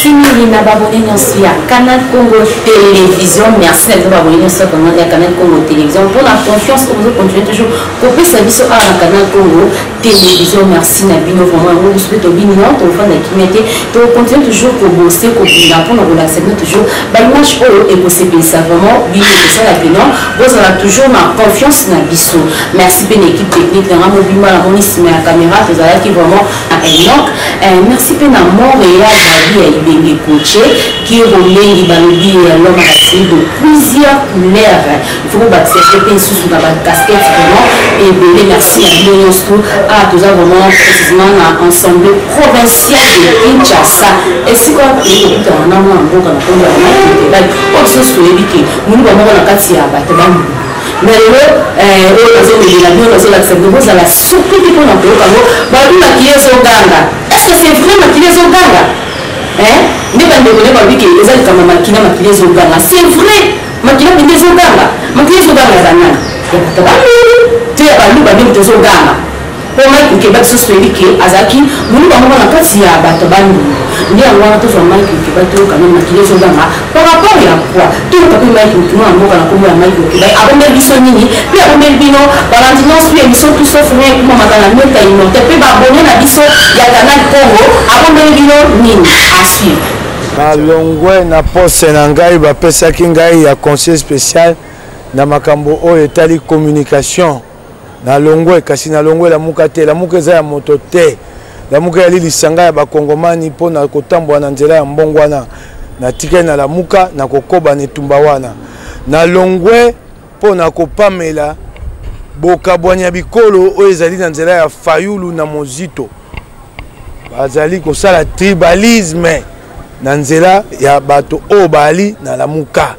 Merci na babonné nyonso ya Canal Congo Télévision. Merci à babonné nyonso ya Canal Congo Télévision pour la confiance que vous continuez toujours couper service à Canal Congo Télévision. Merci na bino vraiment vous souhaitez bino to fa na kimete to continuer toujours ko bosser ko bina pour nous relaxer toujours ba image et ko se penser vraiment bino ça la bino vous avez toujours ma confiance na biso. Merci bien équipe technique na mobile la monisme la caméra vous avez qui vraiment donc merci bien à Montréal Bengue coaché qui est relayé balobi l'homme à de plusieurs couleurs. Il faut accepter que sous la casquette vraiment et bien merci à Léonsto à tous vraiment précisément ensemble provincial de Kinshasa et si quoi que on a un bon quand on a un pour ce que les biquets nous nous avons la katia battement mais vous avez surpris pour nous est-ce que c'est vrai maquillage au ganga? C'est vrai, maquillage au ganga. Pour moi, au Québec, ce soit que Azaki, nous avons la carte à Bataban. Nous avons tout vraiment que Québec, quand même, maquillage au ganga. Par rapport à quoi? Tout le monde a dit que nous avons la Québec, avant de bisonner, puis avant de bino, Valentino, puis ils sont tous sauf rien, comme on a la note à une note. Puis abonner la biso, il y a Canal Congo, avant de bino, nini, à suivre. Na longwe na poste na ngai ba pesa ki ngai ya conseil spécial na makambo o etali communication. Na longwe kasi na longwe la muka te la muka za ya moto te la muka ya lisanga ya bakongomani po na kotambwa na nzela ya mbongwana na tike na la muka na kokoba ne tumba wana na longwe po na kopamela bokabwanya bikolo o ezali na nzela ya Fayulu na Mozito bazali kosala tribalisme na nzela ya bato o bali na la muka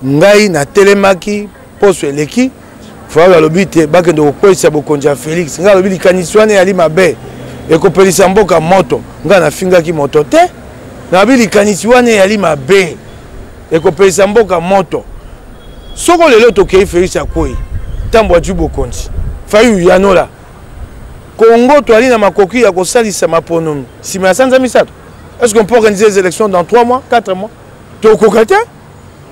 ngai na telemaki poso eleki Fala lobite bakendo kokwesa bokonja Felix nga lobi likaniswane ali mabe ekopelisa mboka moto nga na finga ki moto te na bi likaniswane ali mabe ekopelisa mboka moto soko lelo tokei Felix akoi tambo aju bokonji fayu yanola Congo to ali na makoki ya kosalisa maponomi sima ya sanza misato. Est-ce qu'on peut organiser les élections dans 3 mois 4 mois tokokate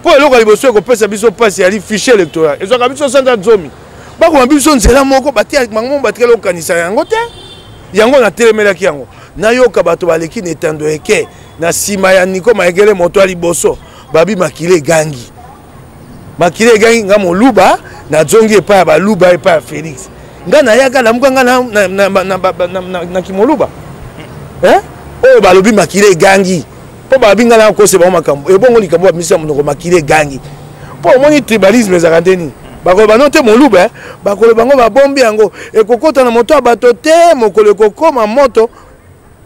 pour le local liboso ko pesa biso passe ali fichier électoral ezo ka biso sanda zomi ba ko biso nzela moko batia mango batikela okanisa yango te yango na telemela ki yango na yoka bato baleki netando eke na sima ya niko maegele moto ali boso babi makile gangi nga moluba na zongi epa ya baluba epa ya Felix nga na yaka la muka nga na kimoluba o balobi makile gangi po babinga na ko se ba makambo e bongo likambo misa monoko makile gangi po moni tribalisme ezakandeni bakolo banote moluba bakolo bango babombi yango ekokota na moto abato te mokolo ekokoma moto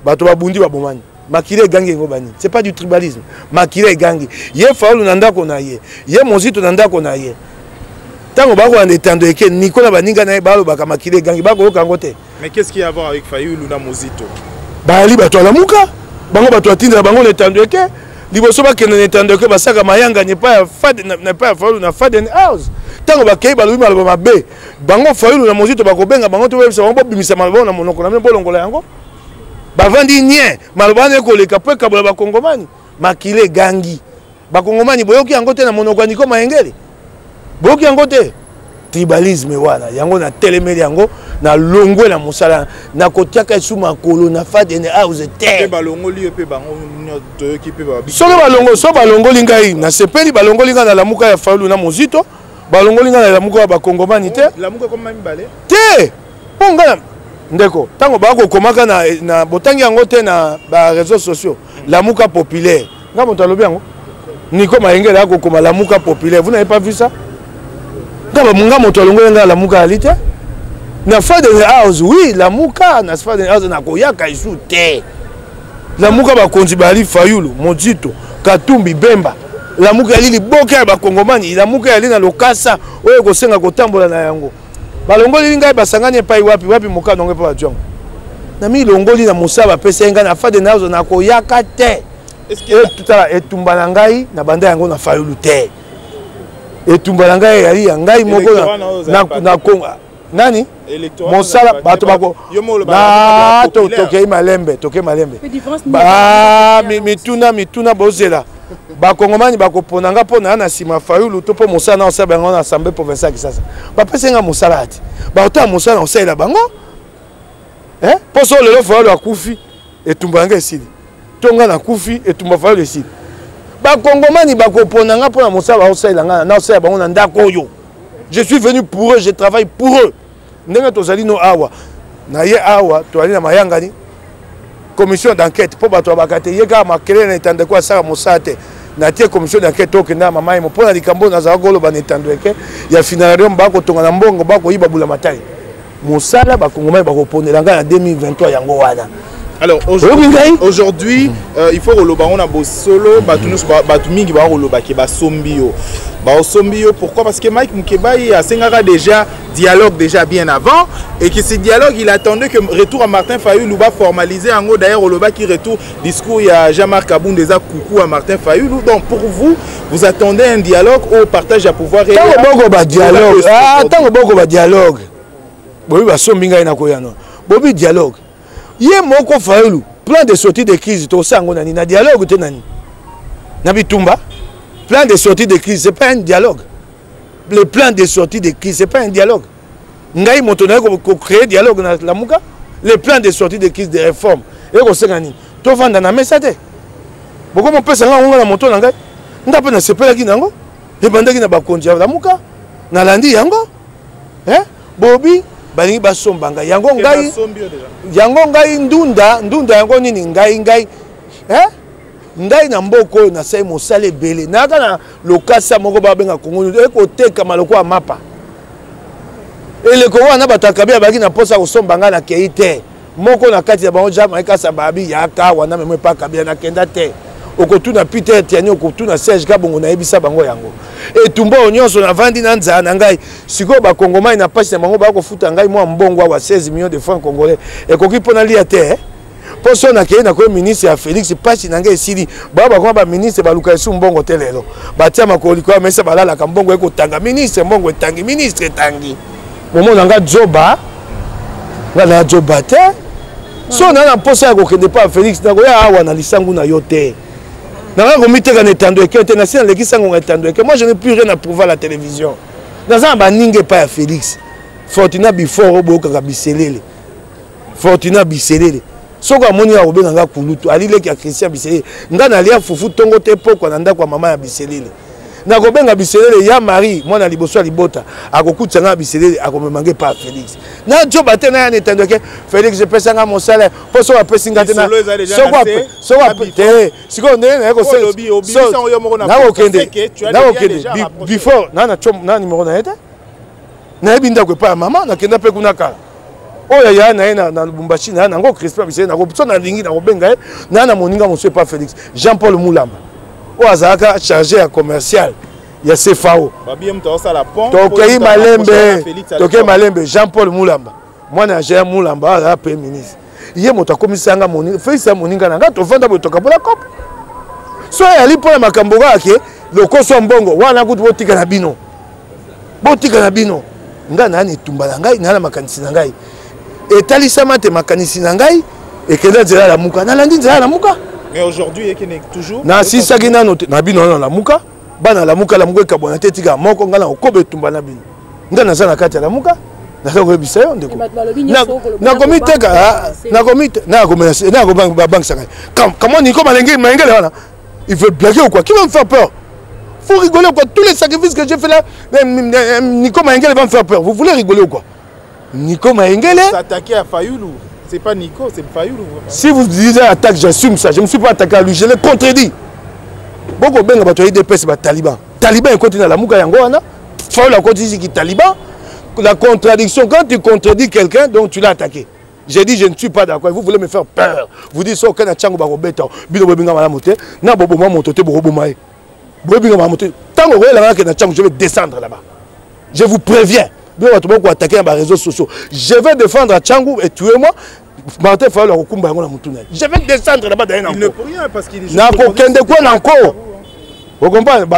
bato babundi babomani makile gangi ngo bani c'est pas du tribalisme makile gangi ye Fayulu na ndako na ye Mozito na ndako na ye tango bako na etando eke Nicolas baninga na balo baka makile gangi bako kango te. Mais qu'est-ce qu'il y a à voir avec Fayulu na Mozito? Bali bato la muka bango bato atinda bango netando eke liboso bakende netando eke basaka mayanga ne pas fade na pas Fayulu na Faden House tango bakei balobi maloba mabe bango Fayulu na Mozito bakobenga bango to webisa bango bimisa maloba na monoko na me bolongola yango bavandi nie maloba ne koleka pe kabola bakongomani makile gangi bakongomani boyoki yango te na monoko niko maengeli boyoki yango te tribalisme wana yango na telemeli yango na longwe na musala na kotiaka esu makolo na Faden House te balongoli pe bango to ki pe ba solo balongo so balongoli ngai na sepeli balongoli ngai na la muka ya Fayulu na Mozito balongoli ngai na la muka ya bakongomani te la muka comme même balé te ponga ndeko tango bako komaka na botangi yango te na ba réseaux sociaux la muka populaire nga moto alobi yango niko maengele ako koma la muka populaire vous n'avez pas vu ça ngaba munga moto alongoli nga la muka alite na Faden House oui la muka na Faden House na koyaka isu te la muka bakonzi bali Fayulu Mozito Katumbi Bemba la muka ali liboka ya bakongomani la muka ali na lokasa oyo kosenga kotambola na yango balongoli ngai basangani epai wapi muka nonge pa bajongo na mi longoli na musaba pesa nga na Faden House na koyaka te tutala etumba na ngai na banda yango na Fayulu te etumba na ngai ali ya ngai moko na Kongo nani mosala bato bako na tokei malembe mituna bozela bakongomani bakoponanga mpona na nsima Fayulu to mpo mosala na osala bango na assemblée provinciale ya Kisasa bapesenga mosala ati baotala mosala na osalela bango mpo so lelo Fayulu akufi etumbanga esili tonga na kufi etumba Fayulu esili bakongomani bakoponanga mpona mosala baosalela na osala bango na ndako oyo. Je suis venu pour eux, je travaille pour eux. Ndenge tozali no awa na ye awa toali na mayangani commission d'enquête po bato bakate yeka makele na etande kwa sala mosate na tie commission d'enquête okenda mama mo pona likambo na za golo ba netandweke ya finalarium bako tonga na mbongo bako yiba bula matai mosala bakongomai bakoponela nga na 2023 yango wana. Alors aujourd'hui, il faut que le baron a beau solo, Batumingi va roloba qui va sombio. Pourquoi? Parce que Mike Mukeba a Sengara déjà dialogue déjà bien avant et que ce dialogue il attendait que retour à Martin Fayulu va formaliser en gros d'ailleurs Oloba qui retour discours il y a Jean-Marc Aboundeza coucou à Martin Fayulu. Donc pour vous, vous attendez un dialogue au partage à pouvoir et dialogue. Attends beaucoup dialogue. Bobi ba sombinga ina koyano. Bobi dialogue. Yé moko Fayulu plan de sortie de crise to sango nani na dialogue te nani na bitumba plan de sortie de crise c'est pas un dialogue. Le plan de sortie de crise c'est pas un dialogue. Ngai moto na ko créer dialogue na Lamuka. Le plan de sortie de crise de réforme et ko sengani to vanda na mesa te boko mo pesa nga ngonga na moto na ngai ndape na sepela ki nango e bandaki na bakonzi ya Lamuka na landi yango bobi balingi basombanga yango ngai ndunda yango nini ngai ndai na mboko na sai mosale bele naka na lokasa moko babenga kongo ekoteka maloko ya mapa eleko wana batakabia baki na posa kosombanga na keite moko na kati ya bango jama ekasa babi yaka wana memo pa kabia na kenda te okotuna Peter Tiani okotuna Serge Kabongo na ebisa bango yango etumba onyonso na vandi na nza na ngai siko ba kongomai na pasi na bango ba kofuta ngai mwa mbongo wa 16 millions de francs congolais ekoki pona lia te poso na kei na ko ministre ya Félix pasi na ngai esili ba ministre baluka esu mbongo te lelo batia makoli kwa mesa balala ka mbongo ekotanga ministre mbongo etangi ministre etangi momo na nga joba na joba te so na posa ya kokende pa Félix na ko ya awa na lisangu na yo te. Moi je n'ai plus rien à prouver à la télévision. Dans un baningue pas à Félix. Fortuna before Oboka Biselele. Fortuna Biselele. Soka moni ya Obenga nga kulutu. Alile ki a Christian Biselele. Nga na lia fufu tongo te poko na nda kwa mama ya Biselele. Na kobenga Biselele ya Marie, mwana liboso libota. Akokuta nga Biselele akomemange pa Félix. Na joba te na ya netando ke Félix je pesa nga mon salaire. Po so apesi nga te na. So te. Siko ndene na ko before na chom na numéro na eta. Na ebinda ko pa mama na kenda pe kuna kala. Oya ya na Lubumbashi na ngo Christophe Biselele na ko so na lingi na ko benga na moninga monsieur pa Félix. Jean-Paul Moulamba. O azaka chargé à commercial ya CFAO tokei malembe Jean-Paul Moulamba mwana ya Moulamba ala premier ministre ye moto akomisanga moninga Félix moninga nanga to vanda botoka bola kop so ya lipo na makambo gake lokoso mbongo wana kutu botika na bino nga nani tumbala ngai na makanisi na ngai etalisama te makanisi na ngai ekenda nzela la muka na landi nzela la muka. Mais aujourd'hui, il y a toujours. Na si sagina no na bino na lamuka, bana lamuka ekabona tetika moko ngala okobe tumba na bino. Ngana za na kati la muka, na za ko bisayo ndeko. Na komite na bank sanga. Comment Nico Malengé Mangele wana? Il veut blaguer ou quoi? Qui va me faire peur? Faut rigoler ou quoi? Tous les sacrifices que j'ai fait là, Nico Mangele va me faire peur. Vous voulez rigoler ou quoi? Nico Mangele s'attaquer à Fayulu. C'est pas Nico, c'est Fayulu. Si vous disiez attaque, j'assume ça. Je ne me suis pas attaqué à lui, je l'ai contredit. Beaucoup de gens DPS, c'est Taliban. Taliban continue à la Mouka Yangoana. Fayulu a continué qui Taliban. La contradiction, quand tu contredis quelqu'un, donc tu l'as attaqué. J'ai dit, je ne suis pas d'accord. Vous voulez me faire peur. Vous dites, so, quand tu as un barbeta, Bilo Bobinga Malamote, na Bobo Motote, Borobomae. Bobinga Malamote. Tant que vous voyez la je vais descendre là-bas. Je vous préviens. Je vais réseaux sociaux. Je vais défendre à Tchangou et tuez-moi. Je vais descendre là-bas derrière. Il ne peut rien parce qu'il est. Vous comprenez?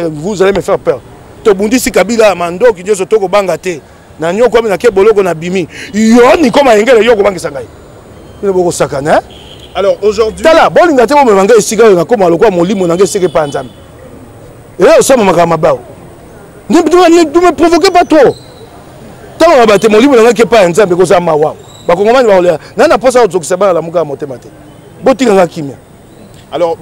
Vous allez me faire peur. Tobundi si Kabila Mando qui dit que Toko Bangate. na nyoko na ke boloko na bimi yo ni koma engele yo ko bangisa ngai ne boko sakana. Alors aujourd'hui tala bolinga te bo me banga esika na koma lokwa molimo na ngai seke pa nzambe et ça m'a makama ne me provoquez pas trop tant on va battre molimo na ngai ke pa nzambe ko za mawa ba kongomani ba olela na na posa ozokisa ba la muka motema te botinga nga kimia. Alors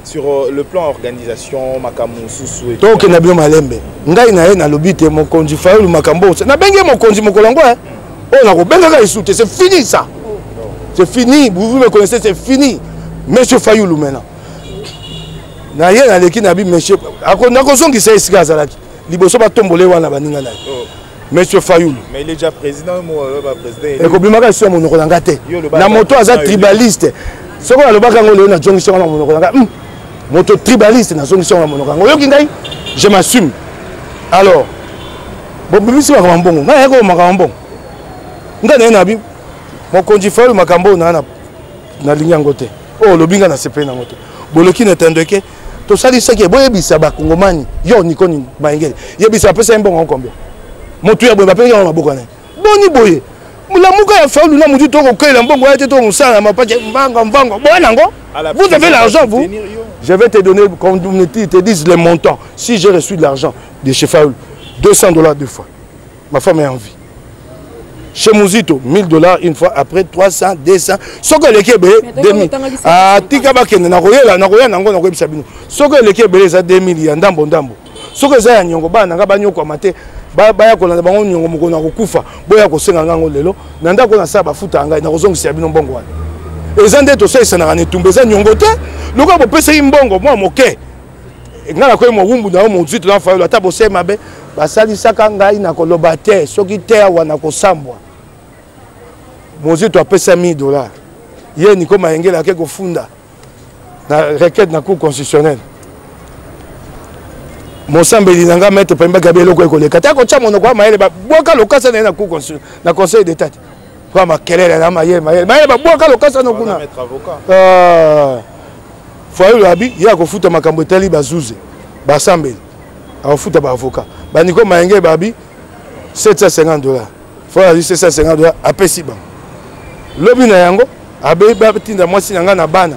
sur le plan organisation makambo susu donc na bio malembe ngai na ye na lobite mon konji Fayulu makambo na benge mon konji mokolango hein on a benga isute c'est fini ça c'est fini vous me connaissez c'est fini monsieur Fayulu maintenant na ye na leki na bi monsieur akona kozongi sa esika azalaki liboso ba tombole wana baninga na monsieur Fayulu mais il est déjà président moi président et kobimaka sur mon kolanga te na moto aza tribaliste soko na lobaka ngolo na jongisha na mon kolanga moto tribaliste na jongisha na mon kolanga yoki ngai je m'assume alors bon bimisi ba mbongo ngai ko makambo ngana na bi mokonji Fayulu makambo na lingi yango te oh lobinga na sepe na ngote boloki na tendeke to sali saki boyebisa ba kongomani yo nikoni baingele yebisa pesa mbongo combien moto ya boye bapeli na maboko na boni boye mulamuka ya Fayulu na mutu to kokela mbongo ya te to musala mapache mbanga mvango bona ngo vous avez l'argent vous je vais te donner comme tu te dis les montants si j'ai reçu de l'argent de chez Fayulu $200 deux fois ma femme est en vie chez Muzito $1000 une fois après 300 200 soko lekebe 2000 ah tika bakende na koyela nango na koyebisa bino soko lekebe za 2000 ya ndambo soko za ya nyongo bana nga banyoko mate baya kolanda bango nyongo moko na kokufa boya kosenga ngango lelo na ndako na saba futa ngai na kozongisa bino mbongo wana ezande to sesa na ne tumbeza nyongo te loko bo pesa imbongo mwa moke ngala ko mo wumbu na mo Muzito na Fayulu ata bosema be basali saka ngai na koloba te soki te wana kosambwa Muzito apesa $1000 ye ni koma engela ke kofunda na requête na cour constitutionnelle Mosambeli nanga mettre pemba gabelo ko ekoleka ta ko chamo no kwa maele ba boka lokasa na cour constitutionnelle na conseil d'état kwa makelele na maele ba boka lokasa no kuna Fayulu abi ya kofuta makambo tali bazuze basambeli afuta ba avocat baniko maenge babi $750 Fayulu $750 apesi ba lobi na yango abe batinda mwasi nanga na bana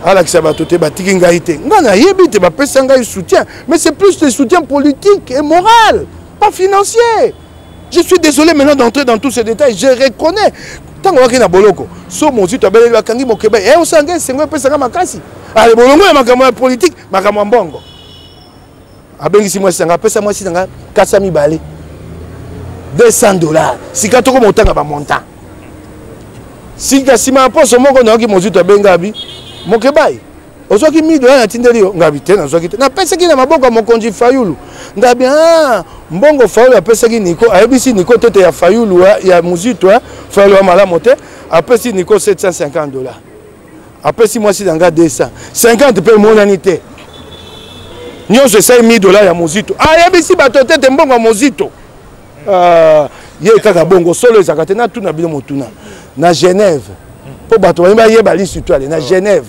alakisa bato te batiki ngai te nga na yebi te bapesa ngai soutien mais c'est plus de soutien politique et moral pas financier. Je suis désolé maintenant d'entrer dans tous ces détails, je reconnais tant qu'on a na boloko so Muzito abele bakangi mokeba e osanga sengo pesa nga makasi ale bolongo ya makambo politique makambo mbongo abengisi mwasi nga pesa mwasi nga kasa mibale $200 sika toko motanga ba montant sika sima poso moko na ki Muzito abenga bi mokebai ozoki $1000 na tindeli yo ngabi te na zoki te na pesa ki na maboko mokonji Fayulu ngabi mbongo Fayulu apesa ki niko ayebisi niko tete ya Fayulu ya Muzito Fayulu malamu te apesi niko $750 apesi mwasi nanga 250 pe monani te nyonso esai $1000 ya Muzito ayebisi bato tete mbongo Muzito ye kaka bongo solo ezaka te na tuna bino motuna na Genève po bato bayeba yeba lisu toile na Genève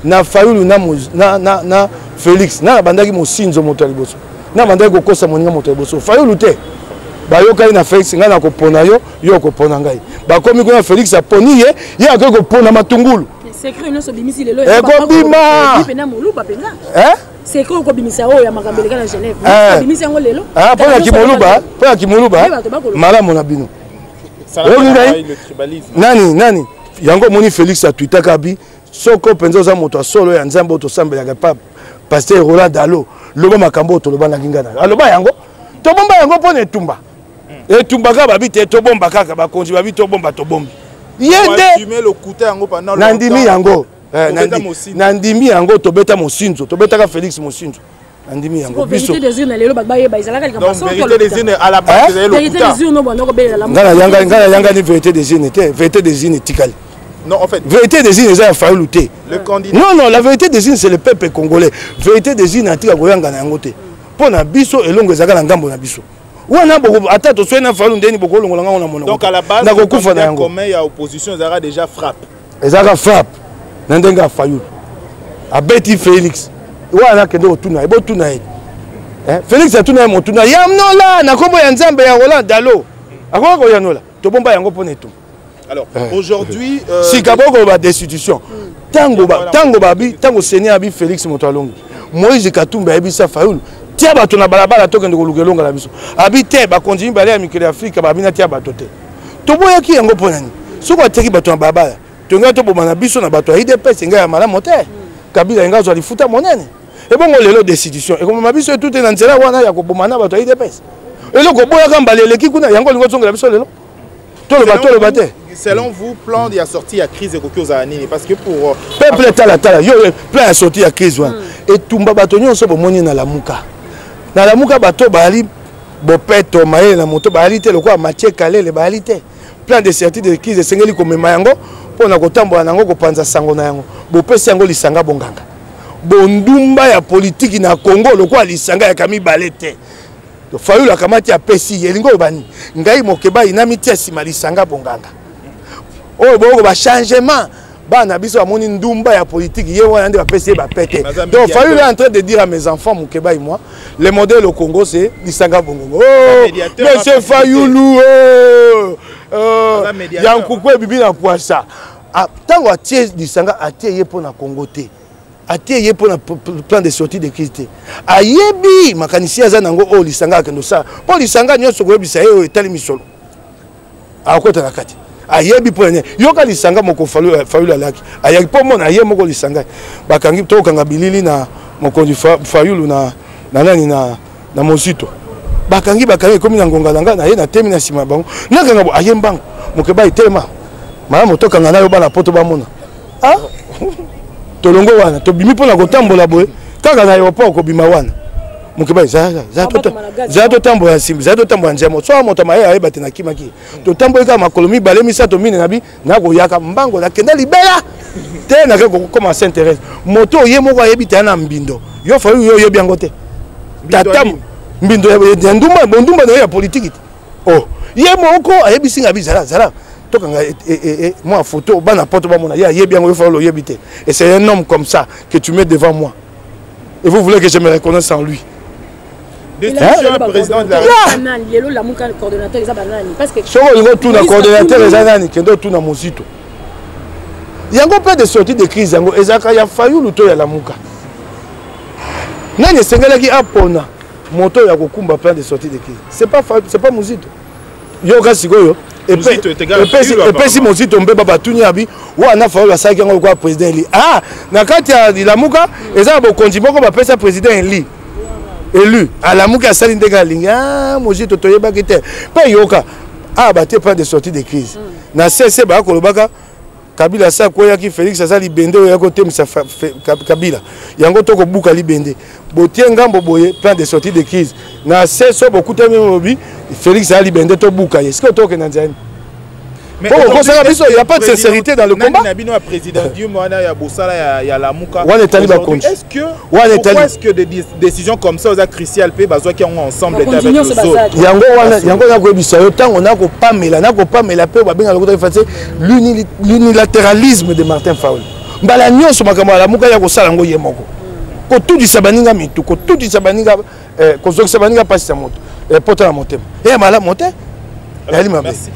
na Fayulu na Félix na bandaki mosinzo moto liboso na bandaki kokosa moninga moto liboso Fayulu te bayokai na Félix nga na kopona yo kopona ngai bakomi ko na Félix aponi ye akoko pona matungulu secret no so bimisi lelo ekobima pena moluba pena secret ko bimisa o ya makambeleka na Genève bimisi yango lelo pona kimoluba malamu na bino nani yango moni Félix a Twitter kabi soko penzo za moto solo ya nzambo to sambelaka pa pasteur Roland Dalo loba makambo to loba na kingana aloba yango to bomba yango pona etumba ka babi te to bomba kaka bakonzi babi to bomba yende le couteau yango pendant nandimi yango nandimi yango to beta mosinzo to beta ka Félix mosinzo nandimi yango biso vérité des urnes lelo babaye baizalaka ka baso vérité des urnes à la base vérité des urnes no bando ko bela la ngana yanga ni vérité des urnes te vérité des urnes tikali. Non, en fait, vérité des îles, ça Fayulu te. Le candidat. Non, la vérité des îles, c'est le peuple congolais. Vérité des îles, natika goyanga na ngote. Pona biso elongo ezaka na ngambo na biso. Wana boko ata to soena Fayulu ndeni boko longola ngana mona. Donc à la base, na kokufa na yango. Comme il y a opposition, ezaka déjà frappe. Ezaka frappe. Nandenga Fayulu. Abeti Félix. wana kende otuna ebo tuna ye Félix atuna mo tuna yamnola na kombo ya nzambe ya Roland Dalo akoka ko yanola to bomba yango pone tout. Alors aujourd'hui si kaboko ba destitution tango Seigneur abi Félix Motoalongi Moïse Katumba ebisa Fayulu tia bato na balabala tokende kolukelonga la biso abi te ba continue bale ya mikele Afrika ba bina tia bato te to boyaki yango ponani soko ateki bato na balabala tonga to bomana biso na bato ya IDPS nga ya malamu te Kabila nga zo alifuta monene et bon lelo destitution et comme ma biso tout est dans nzela wana ya ko bomana bato ya IDPS eloko boyaka mbalele kikuna yango lingo zonga la biso lelo to le bato te. Selon vous, plan de la sortie à crise et parce que pour peuple tala yo plan de sortie à crise et tumba batonyo so bomoni na lamuka bato bali bopeto maye na moto bali te lokwa Mathieu Kalele bali te plan de sortie de crise sengeli ko mema yango pona ko tambola nango ko panza sango na yango bopesi yango lisanga bonganga bondumba ya politique na Congo lokwa lisanga ya kami balete Fayulu akamati ya pesi yelingo bani ngai mokeba inami tia sima lisanga bonganga oh bon ba changement bana biso amoni ndumba ya politique ye wana nde ba pesi ba pété donc Fayulu est en train de dire à mes enfants mokeba et moi le modèle au Congo c'est lisanga bongongo oh monsieur Fayulu yankukwe bibi na poisa tango atie lisanga atie ye pona Congo te atie ye pona plan de sortie de crise te ayebi makanisi aza nango o lisanga akendo sa po lisanga nyonso ko yebisa ye etali misolo akota na kati ayebi pone yoka lisanga moko Fayulu alaki ayaki po mona ye moko lisanga bakangi to kanga bilili na mokonzi Fayulu na nani na Mosito bakangi komi na ngonga langa na ye na temi na sima bango nakanga bo ayembango mokeba itema mala motoka ngana yo bana poto ba mona tolongo wana to bimi pona ko tambola boye kaka na aéroport ko bima wana mokeba za to tambola simbi za to tambola njemo so moto maye ayeba te na kimaki to tambola ka makolomi balemisa to mine na bi na ko yaka mbango na kenda libela te na ko koma s'intéresse moto ye moko ayebita na mbindo yo fa yo yebi yango te tatam mbindo ya ndumba na ya politique oh ye moko ayebisi nga bizala tokanga moi photo bana poto ba mona ya yebi yango yo fa lo yebite et c'est un homme comme ça que tu mets devant moi et vous voulez que je me reconnaisse en lui. Président de la tout na coordonnateur ezanani kendo tout na Mosito yango pas de sortie de crise yango ezaka ya Fayulu to ya Lamuka nani sengelaki apona moto ya kokumba plan de sortie de crise c'est pas Mosito yo kasikoyo et puis si Mosito mbeba batuni abi wana Fayulu asaki yango kwa président Eli na kati ya Lamuka ezaka bokonzi boko ba pesa président Eli élu à Lamuka asali ndeka linga Mosito toyebaki te pe yoka baté plan de sortie de crise na cesse ba kolobaka Kabila sa koya ki Félix asali bende oya ko temisa Kabila yango to ko buka libende botie ngambo boye plan de sortie de crise na cesse beaucoup teme mobi Félix asali bende to buka est-ce que to ke nanzani mais il n'y a pas de sincérité dans le combat. Est-ce que des décisions comme ça, aux cruciales, qui ont ensemble avec les autres? L'unilatéralisme de Martin Fayulu. Merci.